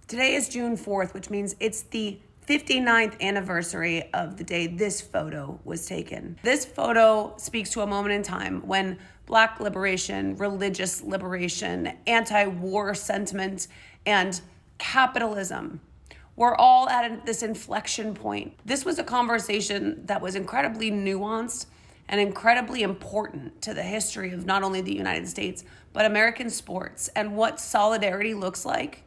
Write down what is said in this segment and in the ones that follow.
Today is June 4th, which means it's the 59th anniversary of the day this photo was taken. This photo speaks to a moment in time when Black liberation, religious liberation, anti-war sentiment, and capitalism were all at this inflection point. This was a conversation that was incredibly nuanced and incredibly important to the history of not only the United States, but American sports and what solidarity looks like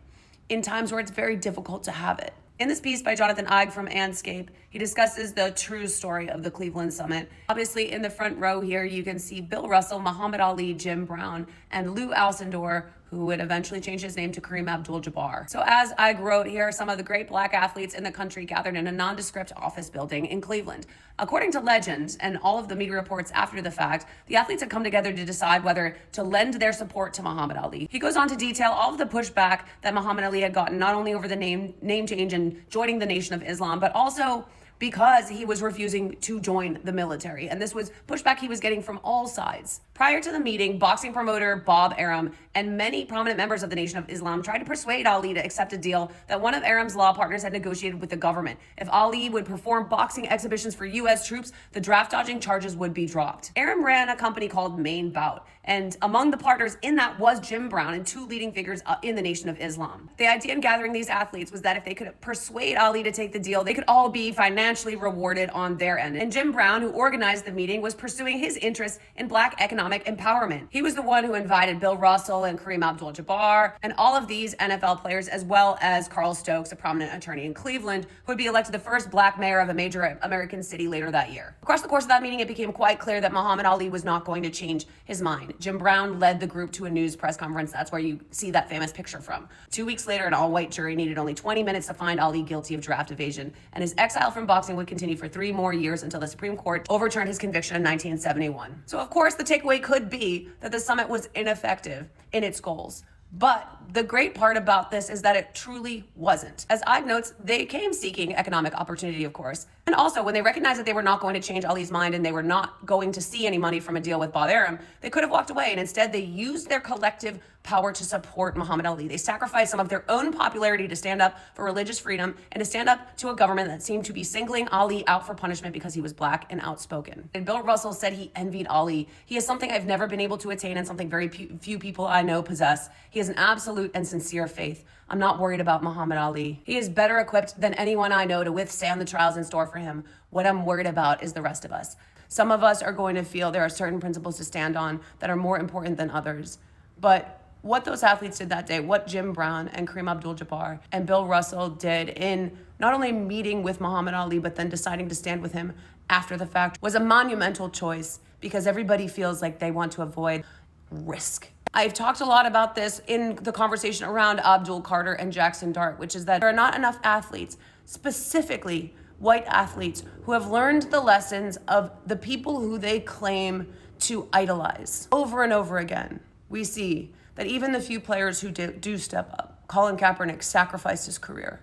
in times where it's very difficult to have it. In this piece by Jonathan Eig from Anscape, he discusses the true story of the Cleveland Summit. Obviously, in the front row here, you can see Bill Russell, Muhammad Ali, Jim Brown, and Lou Alcindor, who would eventually change his name to Kareem Abdul-Jabbar. So as Eig wrote, here are some of the great Black athletes in the country gathered in a nondescript office building in Cleveland. According to legend and all of the media reports after the fact, the athletes had come together to decide whether to lend their support to Muhammad Ali. He goes on to detail all of the pushback that Muhammad Ali had gotten, not only over the name change and joining the Nation of Islam, but also because he was refusing to join the military. And this was pushback he was getting from all sides. Prior to the meeting, boxing promoter Bob Arum and many prominent members of the Nation of Islam tried to persuade Ali to accept a deal that one of Arum's law partners had negotiated with the government. If Ali would perform boxing exhibitions for U.S. troops, the draft dodging charges would be dropped. Arum ran a company called Main Bout, and among the partners in that was Jim Brown and two leading figures in the Nation of Islam. The idea in gathering these athletes was that if they could persuade Ali to take the deal, they could all be financially rewarded on their end. And Jim Brown, who organized the meeting, was pursuing his interests in Black economic empowerment. He was the one who invited Bill Russell and Kareem Abdul-Jabbar and all of these NFL players, as well as Carl Stokes, a prominent attorney in Cleveland, who would be elected the first Black mayor of a major American city later that year. Across the course of that meeting, it became quite clear that Muhammad Ali was not going to change his mind. Jim Brown led the group to a news press conference. That's where you see that famous picture from. 2 weeks later, an all-white jury needed only 20 minutes to find Ali guilty of draft evasion, and his exile from boxing would continue for 3 more years until the Supreme Court overturned his conviction in 1971. So of course, the takeaway could be that the summit was ineffective in its goals. But the great part about this is that it truly wasn't. As Eig notes, they came seeking economic opportunity, of course. And also, when they recognized that they were not going to change Ali's mind and they were not going to see any money from a deal with Bob Arum, they could have walked away. And instead, they used their collective power to support Muhammad Ali. They sacrificed some of their own popularity to stand up for religious freedom and to stand up to a government that seemed to be singling Ali out for punishment because he was Black and outspoken. And Bill Russell said he envied Ali. He is something I've never been able to attain and something very few people I know possess. He has an absolute and sincere faith. I'm not worried about Muhammad Ali. He is better equipped than anyone I know to withstand the trials in store for him. What I'm worried about is the rest of us. Some of us are going to feel there are certain principles to stand on that are more important than others. But what those athletes did that day, what Jim Brown and Kareem Abdul-Jabbar and Bill Russell did in not only meeting with Muhammad Ali, but then deciding to stand with him after the fact, was a monumental choice because everybody feels like they want to avoid risk. I've talked a lot about this in the conversation around Abdul Carter and Jackson Dart, which is that there are not enough athletes, specifically white athletes, who have learned the lessons of the people who they claim to idolize. Over and over again, we see that even the few players who do step up, Colin Kaepernick sacrificed his career,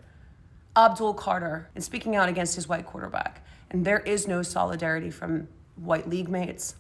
Abdul Carter, and speaking out against his white quarterback. And there is no solidarity from white league mates,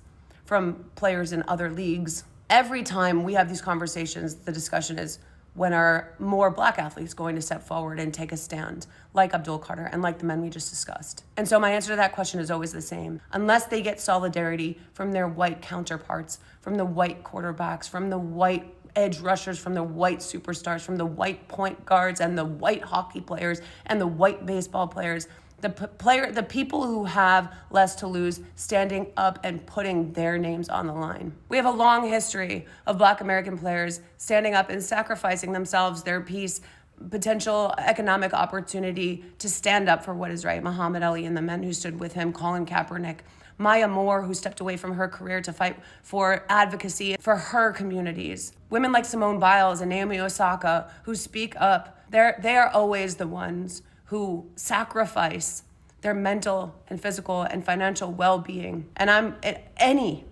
from players in other leagues. Every time we have these conversations, the discussion is, when are more Black athletes going to step forward and take a stand, like Abdul Carter and like the men we just discussed? And so my answer to that question is always the same. Unless they get solidarity from their white counterparts, from the white quarterbacks, from the white edge rushers, from the white superstars, from the white point guards and the white hockey players and the white baseball players, the people who have less to lose standing up and putting their names on the line. We have a long history of Black American players standing up and sacrificing themselves, their peace, potential economic opportunity to stand up for what is right. Muhammad Ali and the men who stood with him, Colin Kaepernick, Maya Moore, who stepped away from her career to fight for advocacy for her communities. Women like Simone Biles and Naomi Osaka, who speak up, they are always the ones who sacrifice their mental and physical and financial well-being. And I'm any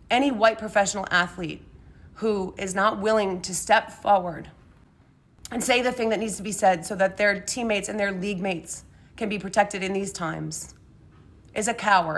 white professional athlete who is not willing to step forward and say the thing that needs to be said so that their teammates and their league mates can be protected in these times is a coward.